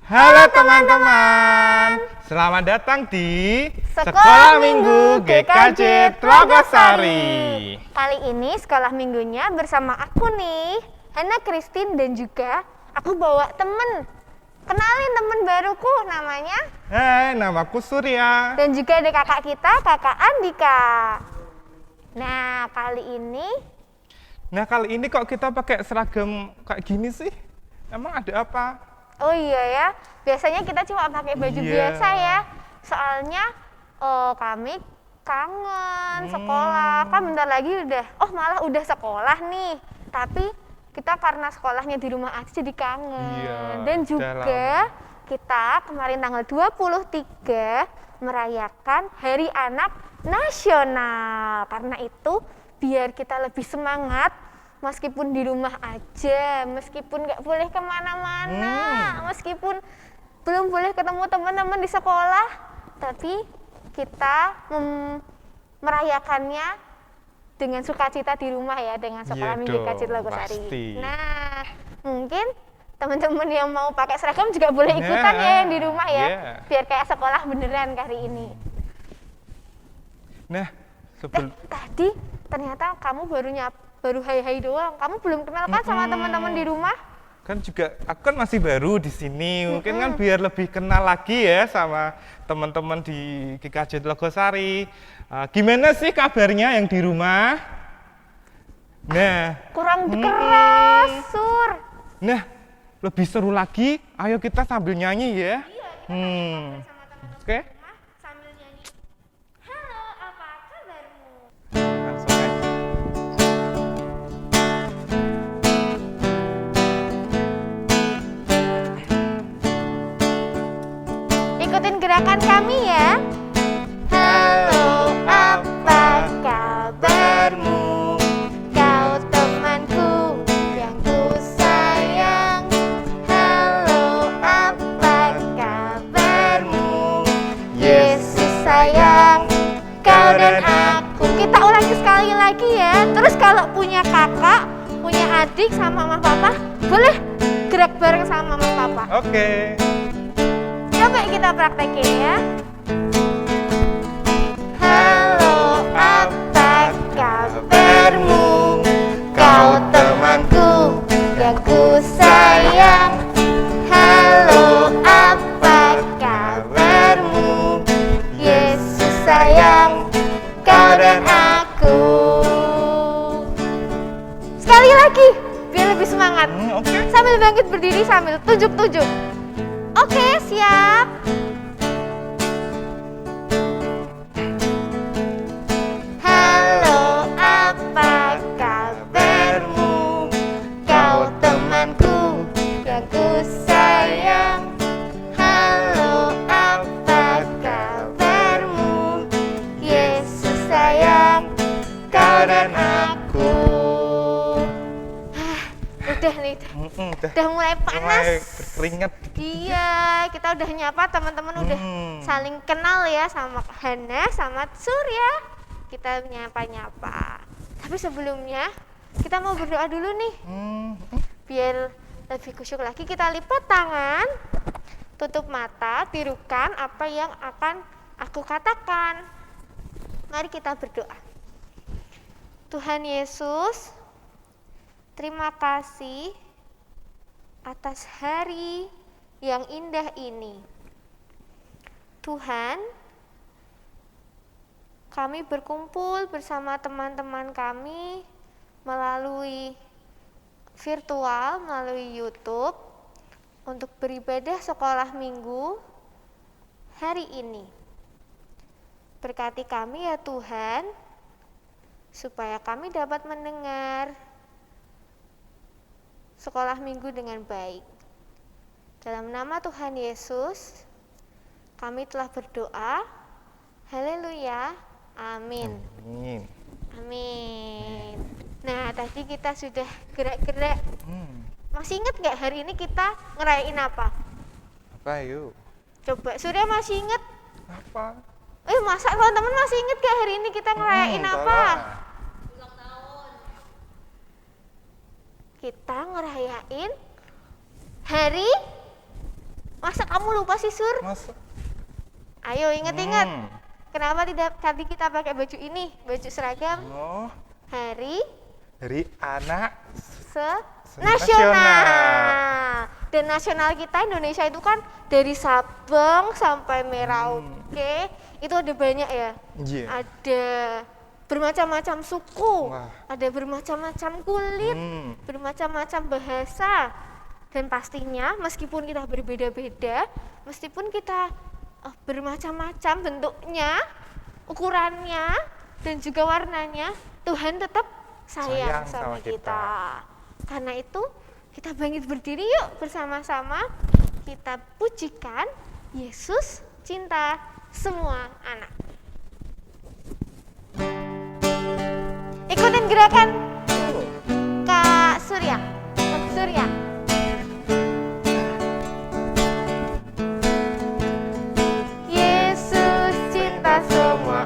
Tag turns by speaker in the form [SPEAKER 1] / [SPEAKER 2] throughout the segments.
[SPEAKER 1] Halo teman-teman, selamat datang di
[SPEAKER 2] Sekolah Minggu GKJ
[SPEAKER 1] Tlogosari.
[SPEAKER 2] Kali ini sekolah minggunya bersama aku nih, Hana Christine, dan juga aku bawa temen. Kenalin temen baruku, namanya
[SPEAKER 1] Namaku Surya.
[SPEAKER 2] dan juga ada kakak kita, kakak Andika. Nah, kali ini kok kita pakai seragam kayak gini sih? Emang ada apa? oh iya ya, biasanya kita cuma pakai baju biasa ya. Soalnya kami kangen sekolah. Kan bentar lagi malah udah sekolah nih. Tapi kita karena sekolahnya di rumah aja jadi kangen.
[SPEAKER 1] Iya,
[SPEAKER 2] Dan juga kita kemarin tanggal 23 merayakan Hari Anak Nasional. Karena itu biar kita lebih semangat, meskipun di rumah aja, meskipun nggak boleh kemana-mana, meskipun belum boleh ketemu teman-teman di sekolah, tapi kita merayakannya dengan sukacita di rumah ya, dengan sekolah Minggu GKJ Tlogosari. Nah, mungkin teman-teman yang mau pakai seragam juga boleh ikutan ya yang di rumah ya, biar kayak sekolah beneran kali ini.
[SPEAKER 1] Nah,
[SPEAKER 2] tadi ternyata kamu baru hai-hai doang. Kamu belum kenal kan sama teman-teman di rumah?
[SPEAKER 1] Kan juga aku kan masih baru di sini. Mungkin kan biar lebih kenal lagi ya sama teman-teman di GKJ Tlogosari. Gimana sih kabarnya yang di rumah? Nah,
[SPEAKER 2] kurang keras, Sur.
[SPEAKER 1] Nah, lebih seru lagi. Ayo kita sambil nyanyi ya.
[SPEAKER 2] Iya, kita sama teman-teman
[SPEAKER 1] Oke.
[SPEAKER 2] di rumah sambil nyanyi. Halo, apa kabarmu?
[SPEAKER 1] Langsung aja.
[SPEAKER 2] Ikutin gerakan kami ya. Halo, apa kabarmu? Kau temanku yang ku sayang. Halo, apa kabarmu? Yesus sayang kau dan aku. Kita ulangi sekali lagi ya. Terus kalau punya kakak, punya adik sama mama papa, boleh gerak bareng sama mama papa.
[SPEAKER 1] Oke.
[SPEAKER 2] Coba kita praktekin ya. Halo, apa kabarmu? Kau temanku yang ku sayang. Halo, apa kabarmu? Yesus sayang kau dan aku. Sekali lagi, biar lebih semangat.
[SPEAKER 1] Oke.
[SPEAKER 2] Sambil bangkit berdiri, sambil tunjuk-tunjuk. Oke, siap. Halo, apa kabarmu? Kau temanku yang ku sayang. Halo, apa kabarmu? Yesus sayang kau dan aku. Udah nih, udah mulai panas.
[SPEAKER 1] Mulai berkeringat.
[SPEAKER 2] Iya, kita udah nyapa teman-teman, udah saling kenal ya sama Hana, sama Surya. Kita nyapa-nyapa. Tapi sebelumnya kita mau berdoa dulu nih. Biar lebih khusyuk lagi, kita lipat tangan, tutup mata, tirukan apa yang akan aku katakan. Mari kita berdoa. Tuhan Yesus, terima kasih atas hari yang indah ini. Tuhan, kami berkumpul bersama teman-teman kami melalui virtual, melalui YouTube untuk beribadah sekolah minggu hari ini. Berkati kami ya Tuhan, supaya kami dapat mendengar sekolah minggu dengan baik. Dalam nama Tuhan Yesus, kami telah berdoa. Haleluya. Amin. Amin. Nah, tadi kita sudah gerak-gerak. Masih ingat nggak hari ini kita ngerayain apa?
[SPEAKER 1] Apa yuk?
[SPEAKER 2] Coba, Surya masih ingat?
[SPEAKER 1] Apa?
[SPEAKER 2] Masa teman-teman masih ingat nggak hari ini kita ngerayain apa?
[SPEAKER 3] Ulang tahun.
[SPEAKER 2] Kita ngerayain hari masa kamu lupa sih, Sur?
[SPEAKER 1] Masa?
[SPEAKER 2] Ayo inget-inget. Kenapa tidak tadi kita pakai baju ini, baju seragam?
[SPEAKER 1] Oh,
[SPEAKER 2] Hari
[SPEAKER 1] anak
[SPEAKER 2] nasional. Dan nasional kita Indonesia itu kan dari Sabang sampai Merauke, itu ada banyak ya.
[SPEAKER 1] Iya.
[SPEAKER 2] Ada bermacam-macam suku,
[SPEAKER 1] Wah.
[SPEAKER 2] ada bermacam-macam kulit, bermacam-macam bahasa. Dan pastinya meskipun kita berbeda-beda, meskipun kita bermacam-macam bentuknya, ukurannya, dan juga warnanya, Tuhan tetap sayang sama kita. Karena itu kita bangkit berdiri yuk bersama-sama, kita pujikan Yesus cinta semua anak. Ikutin gerakan Kak Surya. Kak Surya. Yesus cinta semua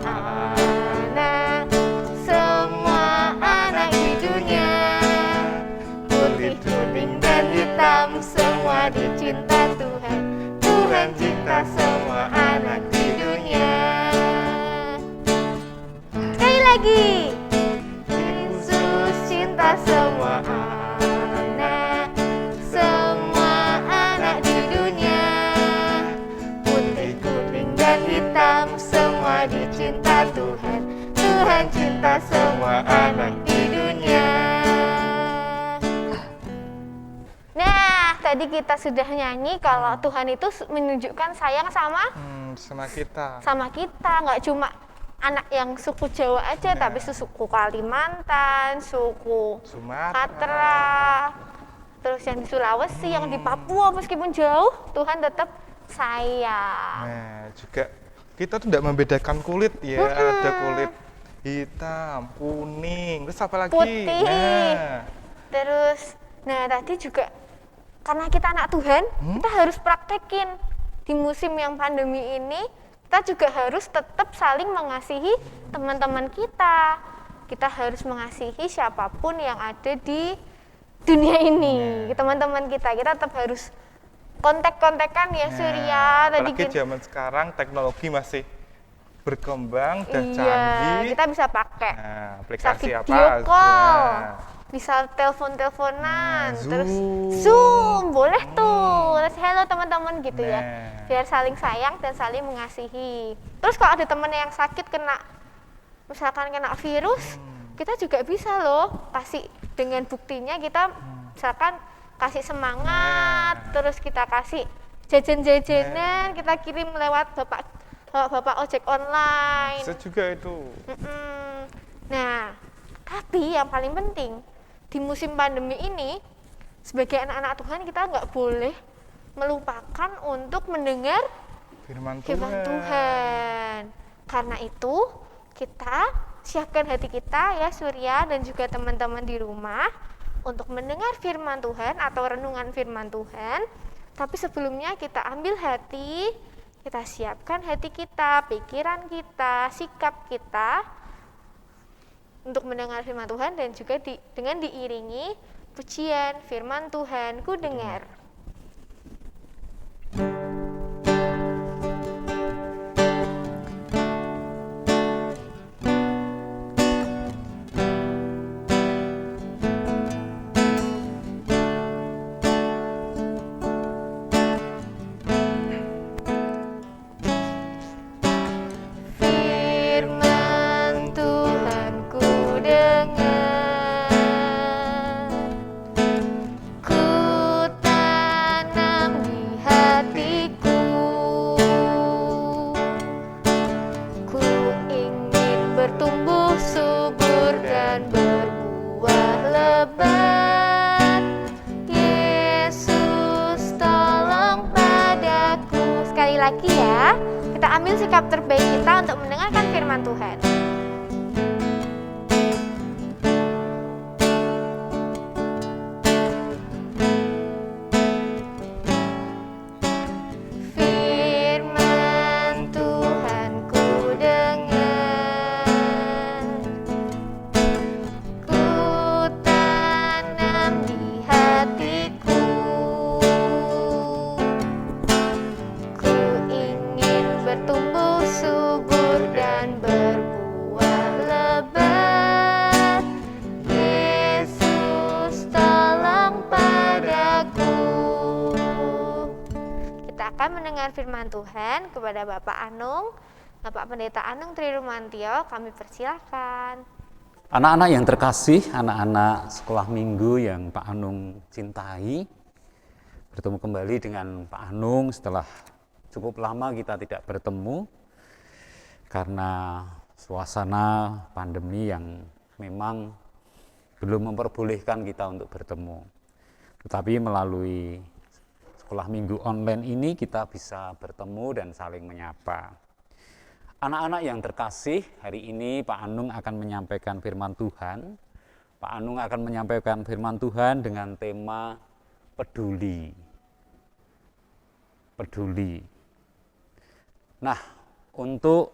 [SPEAKER 2] anak di dunia. Putih, kuning, dan hitam semua dicinta Tuhan. Tuhan cinta semua anak di dunia. Sekali lagi. Yesus cinta semua anak di dunia. Putih, kuning, dan hitam semua dicinta Tuhan. Tuhan cinta semua anak di dunia. Nah, tadi kita sudah nyanyi kalau Tuhan itu menunjukkan sayang sama
[SPEAKER 1] kita.
[SPEAKER 2] Sama kita, nggak cuma anak yang suku Jawa aja, tapi suku Kalimantan, suku Sumatera, terus yang di Sulawesi, yang di Papua meskipun jauh, Tuhan tetap sayang.
[SPEAKER 1] Nah, juga kita tuh tidak membedakan kulit ya, ada kulit hitam, kuning, terus apa lagi?
[SPEAKER 2] Putih. Terus, nah tadi juga karena kita anak Tuhan, kita harus praktekin di musim yang pandemi ini. Kita juga harus tetap saling mengasihi teman-teman kita. Kita harus mengasihi siapapun yang ada di dunia ini. Teman-teman kita tetap harus kontak-kontakan ya, Surya. Tadi
[SPEAKER 1] apalagi zaman sekarang teknologi masih berkembang dan
[SPEAKER 2] iya,
[SPEAKER 1] canggih.
[SPEAKER 2] kita bisa pakai
[SPEAKER 1] aplikasi
[SPEAKER 2] bisa
[SPEAKER 1] apa?
[SPEAKER 2] video call, bisa telepon-teleponan, terus Zoom, boleh tuh. Terus halo teman-teman gitu ya. Biar saling sayang dan saling mengasihi. Terus kalau ada teman yang sakit misalkan kena virus, kita juga bisa loh kasih dengan buktinya kita misalkan kasih semangat, terus kita kasih jajan-jajanan, kita kirim lewat bapak ojek online.
[SPEAKER 1] Bisa juga itu.
[SPEAKER 2] Nah, tapi yang paling penting di musim pandemi ini, sebagai anak-anak Tuhan kita nggak boleh melupakan untuk mendengar firman Tuhan. Karena itu kita siapkan hati kita ya Surya dan juga teman-teman di rumah untuk mendengar firman Tuhan atau renungan firman Tuhan. Tapi sebelumnya kita ambil hati, kita siapkan hati kita, pikiran kita, sikap kita untuk mendengar firman Tuhan dan juga dengan diiringi pujian firman Tuhan ku dengar. Lagi ya, kita ambil sikap terbaik kita untuk mendengarkan firman Tuhan. Firman Tuhan ku dengar, ku tanam di hatiku. akan mendengar firman Tuhan. Kepada Bapak Anung, Bapak Pendeta Anung Trirumantio, kami persilakan.
[SPEAKER 4] Anak-anak yang terkasih, anak-anak sekolah minggu yang Pak Anung cintai, bertemu kembali dengan Pak Anung setelah cukup lama kita tidak bertemu karena suasana pandemi yang memang belum memperbolehkan kita untuk bertemu. Tetapi melalui sekolah minggu online ini kita bisa bertemu dan saling menyapa. Anak-anak yang terkasih, hari ini Pak Anung akan menyampaikan firman Tuhan. Pak Anung akan menyampaikan firman Tuhan dengan tema peduli. Peduli. Nah, untuk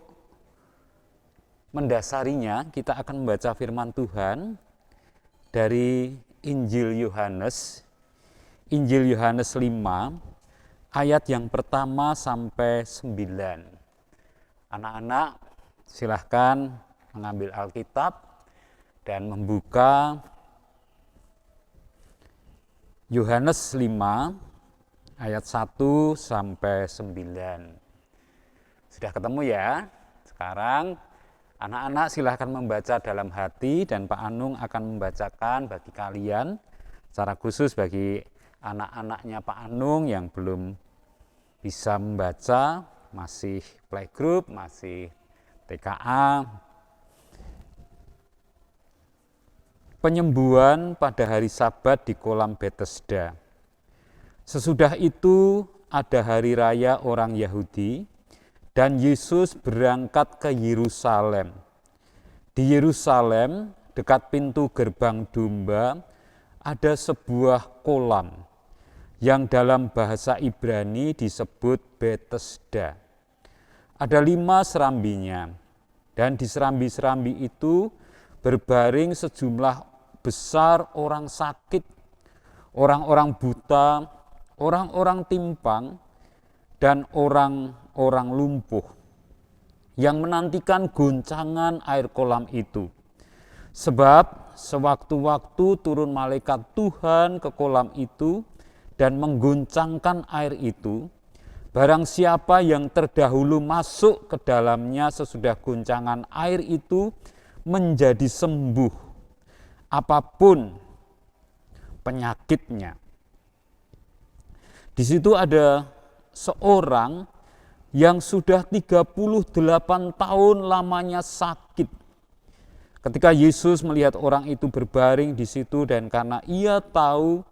[SPEAKER 4] mendasarinya kita akan membaca firman Tuhan dari Injil Yohanes 5 ayat yang pertama sampai 9. Anak-anak silahkan mengambil Alkitab dan membuka Yohanes 5 ayat 1 sampai 9. Sudah ketemu ya? Sekarang anak-anak silahkan membaca dalam hati dan Pak Anung akan membacakan bagi kalian, secara khusus bagi anak-anaknya Pak Anung yang belum bisa membaca, masih playgroup, masih TKA. Penyembuhan pada hari Sabat di kolam Bethesda. Sesudah itu ada hari raya orang Yahudi, dan Yesus berangkat ke Yerusalem. Di Yerusalem, dekat pintu gerbang domba, ada sebuah kolam yang dalam bahasa Ibrani disebut Bethesda. Ada 5 serambinya, dan di serambi-serambi itu berbaring sejumlah besar orang sakit, orang-orang buta, orang-orang timpang, dan orang-orang lumpuh yang menantikan goncangan air kolam itu. Sebab sewaktu-waktu turun malaikat Tuhan ke kolam itu dan menggoncangkan air itu, barang siapa yang terdahulu masuk ke dalamnya sesudah goncangan air itu menjadi sembuh apapun penyakitnya. Di situ ada seorang yang sudah 38 tahun lamanya sakit. Ketika Yesus melihat orang itu berbaring di situ dan karena ia tahu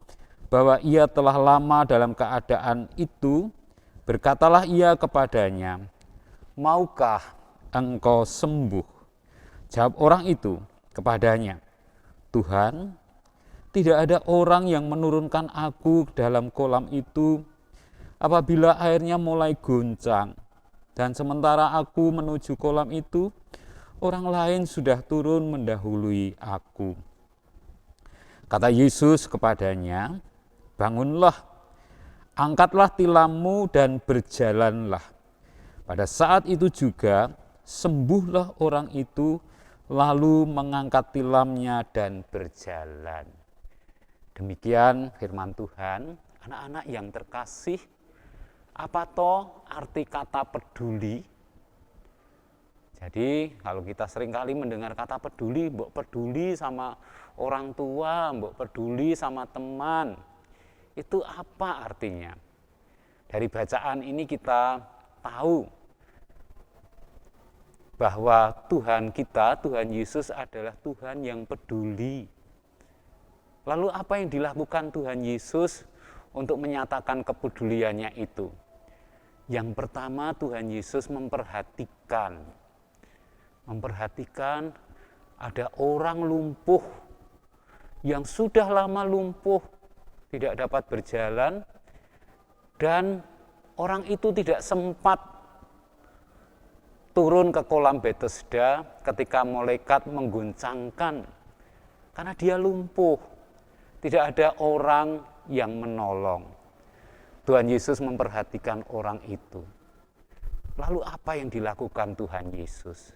[SPEAKER 4] bahwa ia telah lama dalam keadaan itu, berkatalah ia kepadanya, "Maukah engkau sembuh?" Jawab orang itu kepadanya, "Tuhan, tidak ada orang yang menurunkan aku dalam kolam itu apabila airnya mulai goncang, dan sementara aku menuju kolam itu, orang lain sudah turun mendahului aku." Kata Yesus kepadanya, "Bangunlah, angkatlah tilammu dan berjalanlah." Pada saat itu juga sembuhlah orang itu, lalu mengangkat tilamnya dan berjalan. Demikian firman Tuhan. Anak-anak yang terkasih, apa toh arti kata peduli? Jadi kalau kita seringkali mendengar kata peduli, mbok peduli sama orang tua, mbok peduli sama teman, itu apa artinya? Dari bacaan ini kita tahu bahwa Tuhan kita, Tuhan Yesus adalah Tuhan yang peduli. Lalu apa yang dilakukan Tuhan Yesus untuk menyatakan kepeduliannya itu? Yang pertama, Tuhan Yesus memperhatikan ada orang lumpuh yang sudah lama lumpuh, tidak dapat berjalan, dan orang itu tidak sempat turun ke kolam Bethesda ketika malaikat menggoncangkan karena dia lumpuh. Tidak ada orang yang menolong. Tuhan Yesus memperhatikan orang itu. Lalu apa yang dilakukan Tuhan Yesus?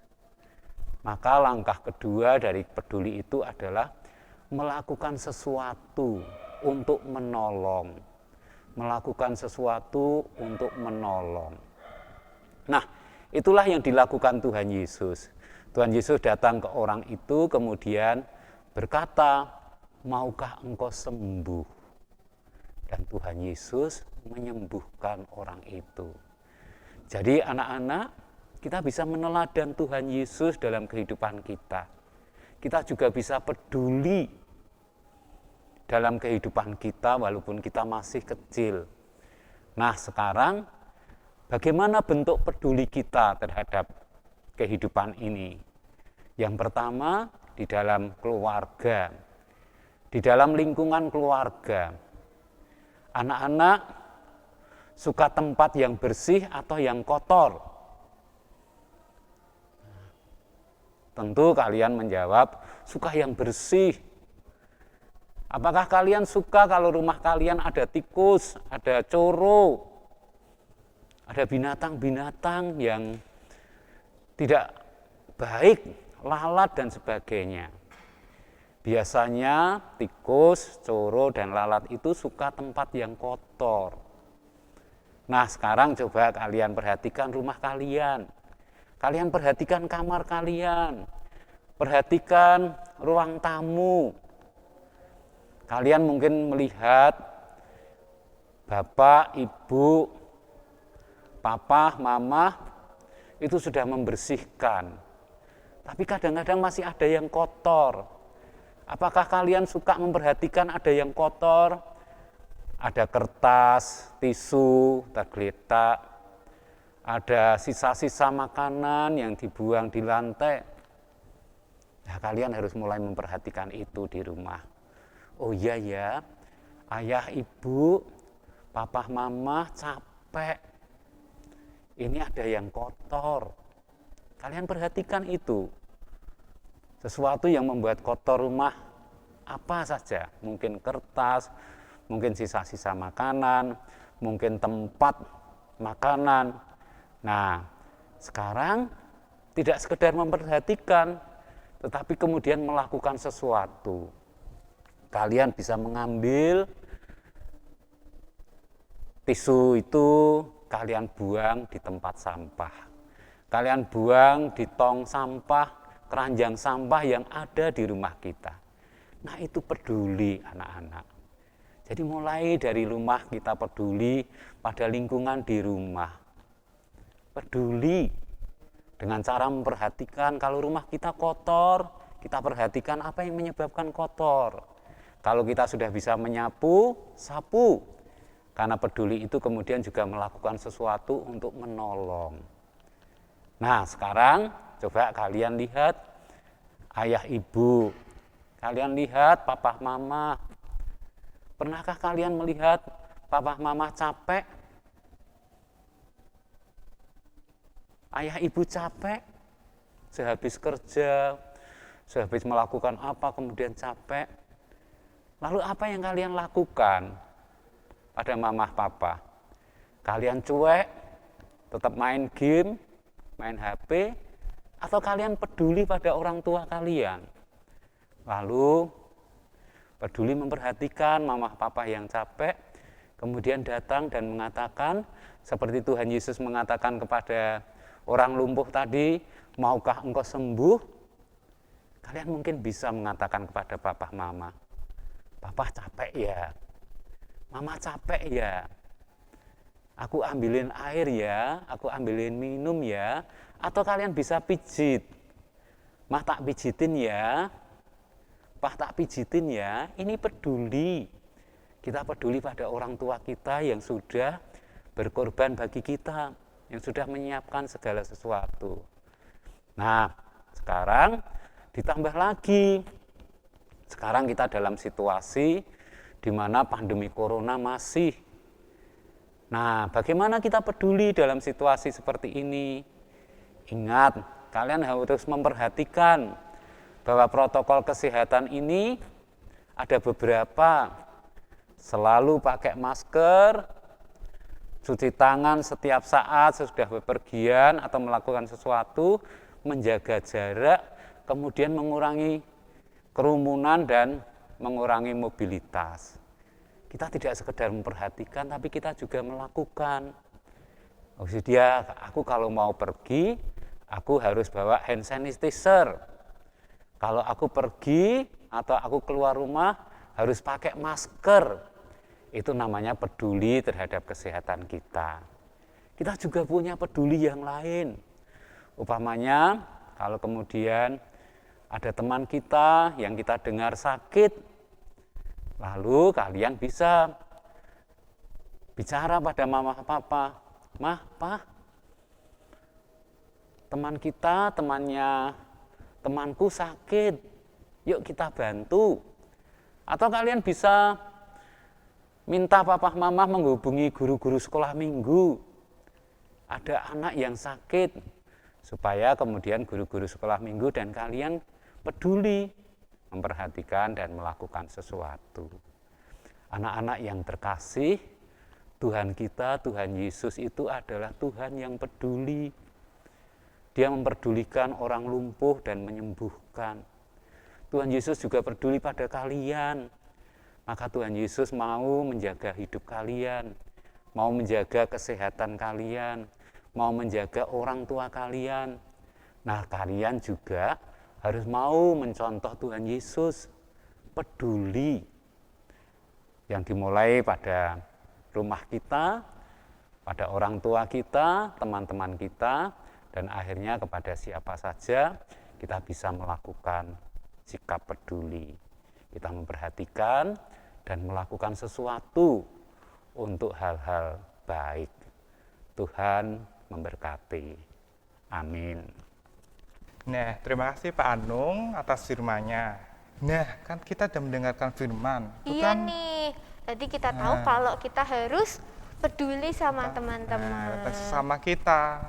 [SPEAKER 4] Maka langkah kedua dari peduli itu adalah melakukan sesuatu untuk menolong. melakukan sesuatu untuk menolong. Nah, itulah yang dilakukan Tuhan Yesus. Tuhan Yesus datang ke orang itu kemudian berkata, maukah engkau sembuh? Dan Tuhan Yesus menyembuhkan orang itu. Jadi anak-anak, kita bisa meneladan Tuhan Yesus dalam kehidupan kita. Kita juga bisa peduli dalam kehidupan kita walaupun kita masih kecil. Nah, sekarang bagaimana bentuk peduli kita terhadap kehidupan ini? Yang pertama, di dalam keluarga. Di dalam lingkungan keluarga. Anak-anak suka tempat yang bersih atau yang kotor? Tentu kalian menjawab, suka yang bersih. Apakah kalian suka kalau rumah kalian ada tikus, ada coro, ada binatang-binatang yang tidak baik, lalat dan sebagainya? Biasanya tikus, coro, dan lalat itu suka tempat yang kotor. Nah, sekarang coba kalian perhatikan rumah kalian. Kalian perhatikan kamar kalian. Perhatikan ruang tamu. Kalian mungkin melihat bapak, ibu, papa, mama itu sudah membersihkan. Tapi kadang-kadang masih ada yang kotor. Apakah kalian suka memperhatikan ada yang kotor? Ada kertas, tisu, tergeletak, ada sisa-sisa makanan yang dibuang di lantai. Nah, kalian harus mulai memperhatikan itu di rumah. Oh iya ya, ayah, ibu, papa, mama capek. Ini ada yang kotor. Kalian perhatikan itu. Sesuatu yang membuat kotor rumah apa saja. Mungkin kertas, mungkin sisa-sisa makanan, mungkin tempat makanan. Nah, sekarang tidak sekedar memperhatikan, tetapi kemudian melakukan sesuatu. Kalian bisa mengambil tisu itu, kalian buang di tempat sampah. Kalian buang di tong sampah, keranjang sampah yang ada di rumah kita. Nah, itu peduli anak-anak. Jadi mulai dari rumah kita peduli pada lingkungan di rumah. Peduli dengan cara memperhatikan kalau rumah kita kotor, kita perhatikan apa yang menyebabkan kotor. Kalau kita sudah bisa menyapu, sapu. Karena peduli itu kemudian juga melakukan sesuatu untuk menolong. Nah, sekarang coba kalian lihat ayah ibu. Kalian lihat papa mama. Pernahkah kalian melihat papa mama capek? Ayah ibu capek? Sehabis kerja, sehabis melakukan apa kemudian capek? Lalu apa yang kalian lakukan pada mama papa? Kalian cuek, tetap main game, main HP, atau kalian peduli pada orang tua kalian? Lalu peduli memperhatikan mama papa yang capek, kemudian datang dan mengatakan, seperti Tuhan Yesus mengatakan kepada orang lumpuh tadi, maukah engkau sembuh? Kalian mungkin bisa mengatakan kepada papa mama, papa capek ya, mama capek ya, aku ambilin air ya, aku ambilin minum ya, atau kalian bisa pijit, mah tak pijitin ya, pah tak pijitin ya. Ini peduli. Kita peduli pada orang tua kita yang sudah berkorban bagi kita, yang sudah menyiapkan segala sesuatu. Nah, sekarang ditambah lagi. Sekarang kita dalam situasi di mana pandemi corona masih. Nah, bagaimana kita peduli dalam situasi seperti ini? Ingat, kalian harus memperhatikan bahwa protokol kesehatan ini ada beberapa. Selalu pakai masker, cuci tangan setiap saat sesudah bepergian atau melakukan sesuatu, menjaga jarak, kemudian mengurangi kerumunan dan mengurangi mobilitas. kita tidak sekedar memperhatikan, tapi kita juga melakukan. Maksud dia, aku kalau mau pergi, aku harus bawa hand sanitizer. Kalau aku pergi atau aku keluar rumah, harus pakai masker. Itu namanya peduli terhadap kesehatan kita. Kita juga punya peduli yang lain. Umpamanya, kalau kemudian ada teman kita yang kita dengar sakit, lalu kalian bisa bicara pada mama papa, mah, pa, teman kita, temanku sakit, yuk kita bantu. Atau kalian bisa minta papa mama menghubungi guru-guru sekolah minggu. Ada anak yang sakit, supaya kemudian guru-guru sekolah minggu dan kalian peduli, memperhatikan dan melakukan sesuatu. Anak-anak yang terkasih, Tuhan kita, Tuhan Yesus itu adalah Tuhan yang peduli. Dia memperdulikan orang lumpuh dan menyembuhkan. Tuhan Yesus juga peduli pada kalian. Maka Tuhan Yesus mau menjaga hidup kalian, mau menjaga kesehatan kalian, mau menjaga orang tua kalian. Nah, kalian juga harus mau mencontoh Tuhan Yesus, peduli. Yang dimulai pada rumah kita, pada orang tua kita, teman-teman kita, dan akhirnya kepada siapa saja kita bisa melakukan sikap peduli. Kita memperhatikan dan melakukan sesuatu untuk hal-hal baik. Tuhan memberkati. Amin.
[SPEAKER 1] Nah, terima kasih Pak Anung atas firman-Nya. Nah, kan kita sudah mendengarkan firman. Itu
[SPEAKER 2] Iya
[SPEAKER 1] kan,
[SPEAKER 2] nih, jadi kita tahu kalau kita harus peduli sama teman-teman.
[SPEAKER 1] sama kita.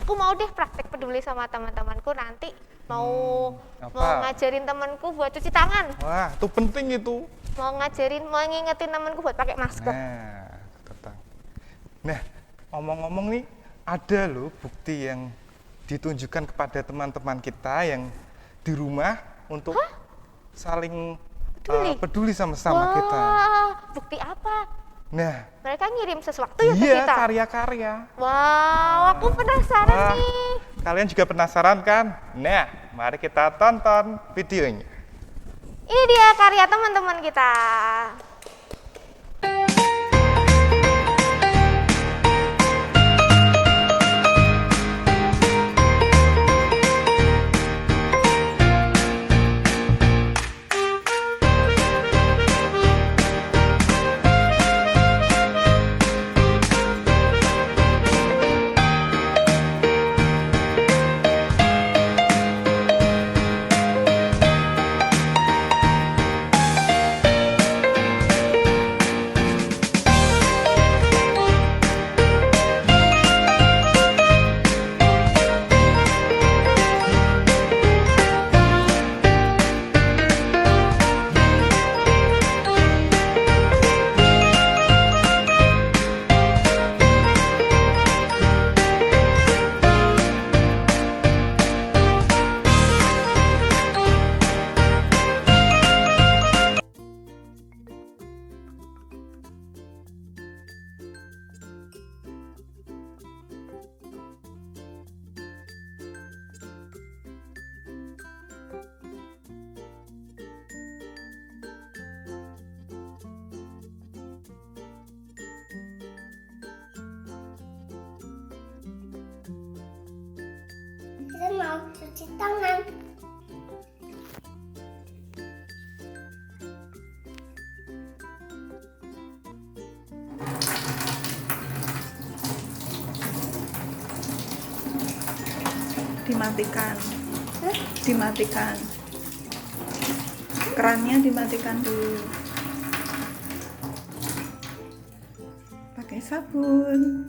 [SPEAKER 2] Aku mau deh praktek peduli sama teman-temanku nanti mau ngajarin temanku buat cuci tangan.
[SPEAKER 1] Wah, itu penting itu.
[SPEAKER 2] Mau ngingetin temanku buat pakai masker.
[SPEAKER 1] Nah, ngomong-ngomong nih, ada loh bukti yang ditunjukkan kepada teman-teman kita yang di rumah untuk saling peduli sama-sama kita.
[SPEAKER 2] Bukti apa?
[SPEAKER 1] Nah,
[SPEAKER 2] Mereka ngirim sesuatu ya ke
[SPEAKER 1] iya,
[SPEAKER 2] kita?
[SPEAKER 1] karya-karya.
[SPEAKER 2] Wow, aku penasaran nih.
[SPEAKER 1] Kalian juga penasaran kan? Nah, mari kita tonton videonya.
[SPEAKER 2] Ini dia karya teman-teman kita.
[SPEAKER 5] Saya mau cuci tangan.
[SPEAKER 6] Dimatikan. Dimatikan. Kerannya dimatikan dulu. Pakai sabun.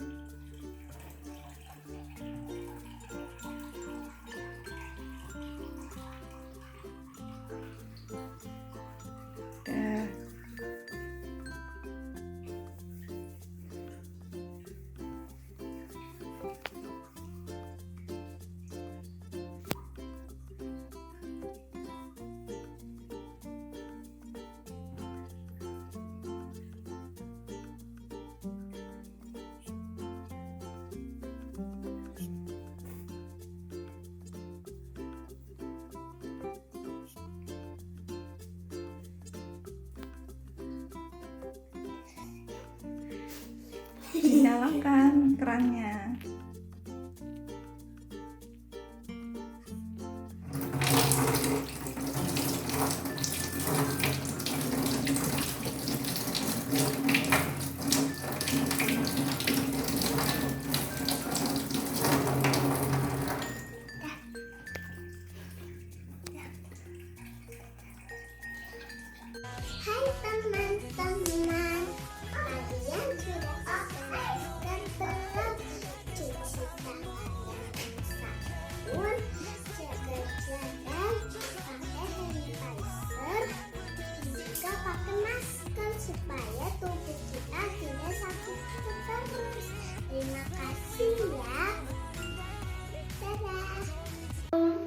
[SPEAKER 6] Dah. Dinyalakan kerannya.
[SPEAKER 5] Hai teman-teman, kalian sudah selesai dan belum? Cuci tangan dengan sabun, jaga jarak, pakai sanitizer, juga pakai masker supaya tubuh kita tidak sakit terus. Terima kasih ya. Dadah.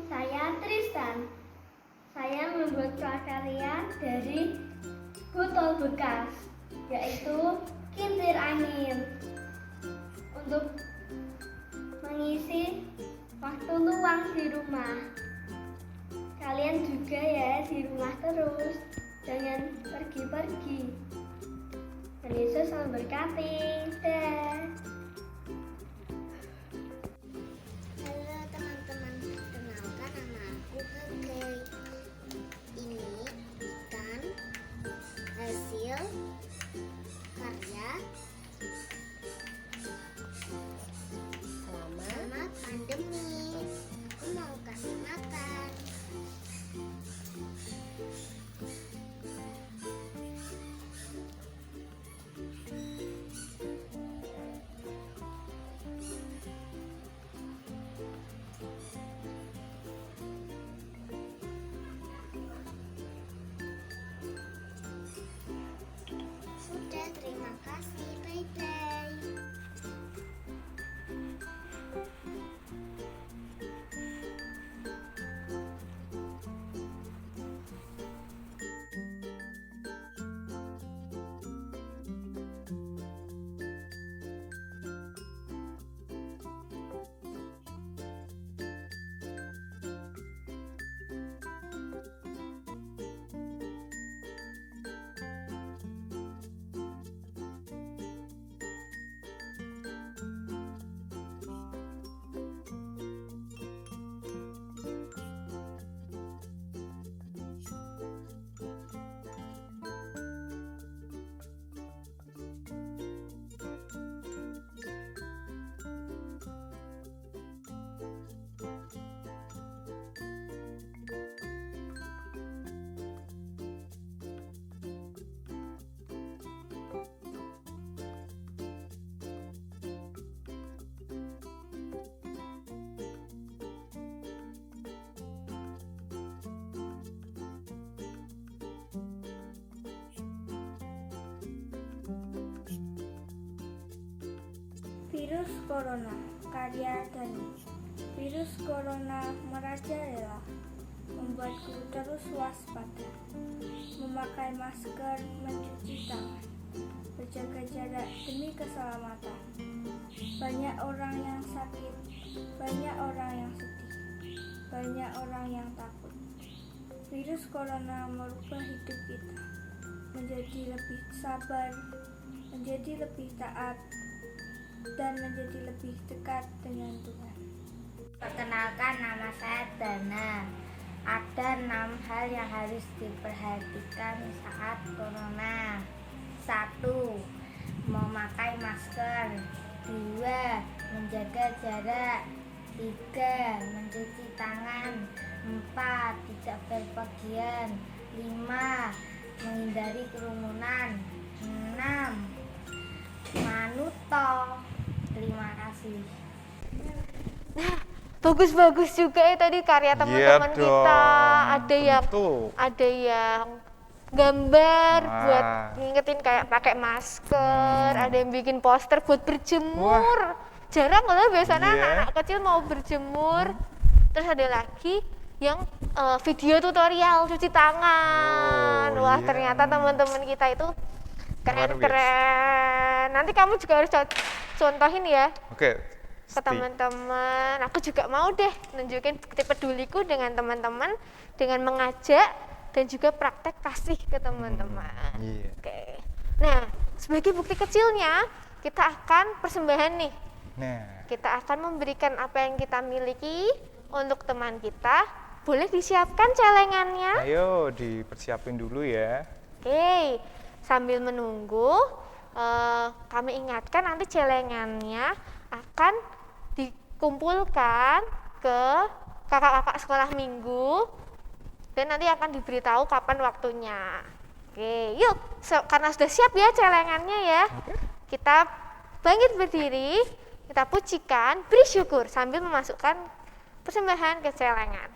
[SPEAKER 5] Saya Tristan. Saya membuat prakarya dari botol bekas, yaitu kincir angin, untuk mengisi waktu luang di rumah. Kalian juga ya di rumah terus, jangan pergi-pergi. Dan Yesus memberkati. Dah. Halo teman-teman, kenalkan nama aku Hege. Ini ikan hasil karya selama pandemi. Aku mau kasih makan. Sudah, terima kasih. Bye-bye.
[SPEAKER 7] Virus Corona, karya Dani. Virus Corona merajalela, membuatku terus waspada. Memakai masker, mencuci tangan, berjaga jarak demi keselamatan. Banyak orang yang sakit, banyak orang yang sedih, banyak orang yang takut. Virus Corona merubah hidup kita menjadi lebih sabar, menjadi lebih taat, dan menjadi lebih dekat dengan Tuhan.
[SPEAKER 8] Perkenalkan, nama saya Dana. Ada 6 hal yang harus diperhatikan saat corona. 1. Memakai masker. 2. Menjaga jarak. 3. Mencuci tangan. 4. Tidak berpergian. 5. Menghindari kerumunan. 6. Manuto. Terima kasih.
[SPEAKER 2] Nah, bagus-bagus juga ya tadi karya teman-teman
[SPEAKER 1] Iya
[SPEAKER 2] kita.
[SPEAKER 1] dong,
[SPEAKER 2] Ada
[SPEAKER 1] tentu.
[SPEAKER 2] yang gambar
[SPEAKER 1] Wah.
[SPEAKER 2] buat ngingetin kayak pakai masker, ada yang bikin poster buat berjemur. Jarang loh biasanya
[SPEAKER 1] Iya.
[SPEAKER 2] anak-anak kecil mau berjemur. Terus ada lagi yang video tutorial cuci tangan.
[SPEAKER 1] Oh,
[SPEAKER 2] Wah,
[SPEAKER 1] iya.
[SPEAKER 2] ternyata teman-teman kita itu
[SPEAKER 1] Luar
[SPEAKER 2] keren-keren. Nanti kamu juga harus contohin ya
[SPEAKER 1] Oke.
[SPEAKER 2] ke teman-teman. Aku juga mau deh nunjukin bukti peduliku dengan teman-teman dengan mengajak dan juga praktek kasih ke teman-teman.
[SPEAKER 1] Iya.
[SPEAKER 2] Oke. Nah, sebagai bukti kecilnya kita akan persembahan nih.
[SPEAKER 1] Nah,
[SPEAKER 2] Kita akan memberikan apa yang kita miliki untuk teman kita. Boleh disiapkan celengannya?
[SPEAKER 1] ayo dipersiapin dulu ya.
[SPEAKER 2] Oke, sambil menunggu, kami ingatkan nanti celengannya akan dikumpulkan ke kakak-kakak sekolah minggu dan nanti akan diberitahu kapan waktunya. Oke, yuk, karena sudah siap ya celengannya ya, kita bangkit berdiri, kita pujikan, beri syukur sambil memasukkan persembahan ke celengan.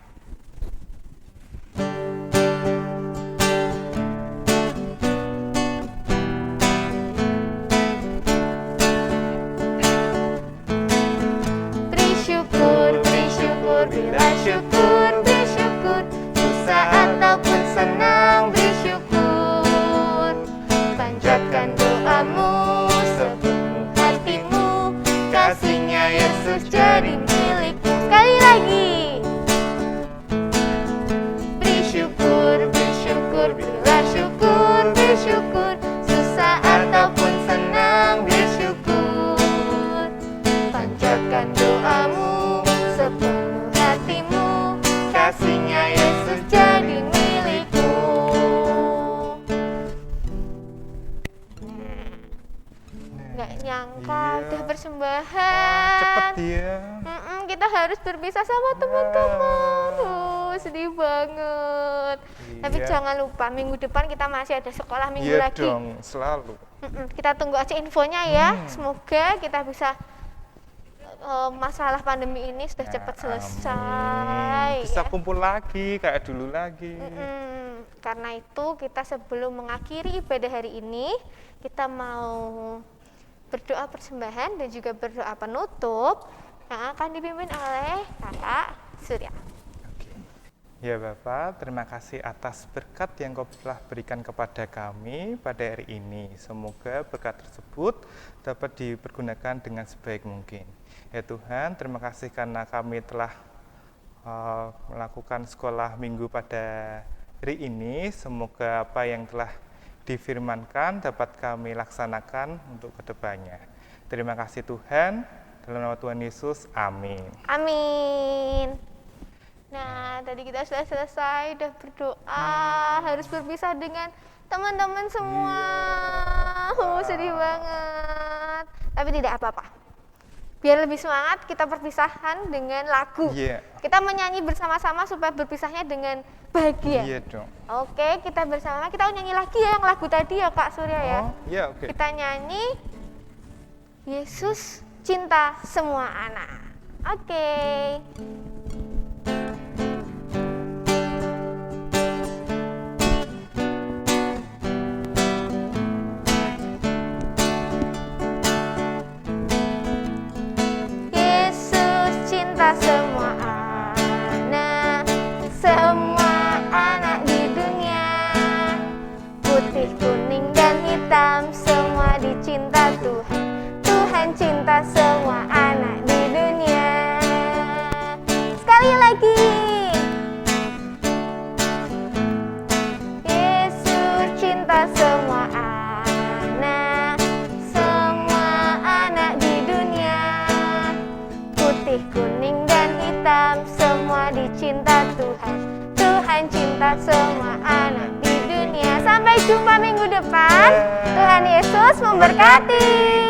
[SPEAKER 2] Beri syukur, bila syukur, beri syukur, susah ataupun senang, beri syukur. Panjatkan doamu sepenuh hatimu, kasihnya Yesus jadi milikmu. Sekali lagi. Beri syukur, bila syukur, beri syukur, susah ataupun senang, beri syukur. Panjatkan doamu sepenuh hatimu, kasihnya Yesus jadi milikmu. Nggak nyangka
[SPEAKER 1] Iya.
[SPEAKER 2] udah persembahan.
[SPEAKER 1] Cepet ya.
[SPEAKER 2] Kita harus berpisah sama teman-teman. Sedih banget. Tapi
[SPEAKER 1] Iya.
[SPEAKER 2] jangan lupa minggu depan kita masih ada sekolah minggu
[SPEAKER 1] Iya
[SPEAKER 2] lagi.
[SPEAKER 1] dong, selalu.
[SPEAKER 2] Kita tunggu aja infonya ya. Semoga kita bisa masalah pandemi ini sudah cepat selesai.
[SPEAKER 1] Bisa
[SPEAKER 2] ya.
[SPEAKER 1] kumpul lagi kayak dulu lagi.
[SPEAKER 2] Karena itu kita sebelum mengakhiri ibadah hari ini, kita mau berdoa persembahan dan juga berdoa penutup yang akan dipimpin oleh Kakak Surya.
[SPEAKER 1] Ya Bapak, terima kasih atas berkat yang Kau telah berikan kepada kami pada hari ini. Semoga berkat tersebut dapat dipergunakan dengan sebaik mungkin. Ya Tuhan, terima kasih karena kami telah melakukan sekolah minggu pada hari ini. Semoga apa yang telah difirmankan dapat kami laksanakan untuk kedepannya. Terima kasih Tuhan, dalam nama Tuhan Yesus, amin.
[SPEAKER 2] Amin. Nah, tadi kita sudah selesai, sudah berdoa, harus berpisah dengan teman-teman semua. Sedih banget. Tapi tidak apa-apa. Biar lebih semangat, kita perpisahan dengan lagu.
[SPEAKER 1] Iya.
[SPEAKER 2] Kita menyanyi bersama-sama supaya berpisahnya dengan bahagia.
[SPEAKER 1] Iya dong.
[SPEAKER 2] Oke, kita bersama. Kita nyanyi lagi ya yang lagu tadi ya Kak Surya ya.
[SPEAKER 1] Oh, iya oke.
[SPEAKER 2] Kita nyanyi Yesus cinta semua anak. Oke. Yesus cinta semua anak di dunia. Putih, kuning, dan hitam semua dicinta Tuhan. Tuhan cinta semua anak di dunia. Sekali lagi. Yesus cinta semua anak di dunia. Putih, kuning, dan hitam semua dicinta Tuhan. Tuhan cinta semua anak di dunia. Sampai jumpa minggu depan. Tuhan Yesus memberkati.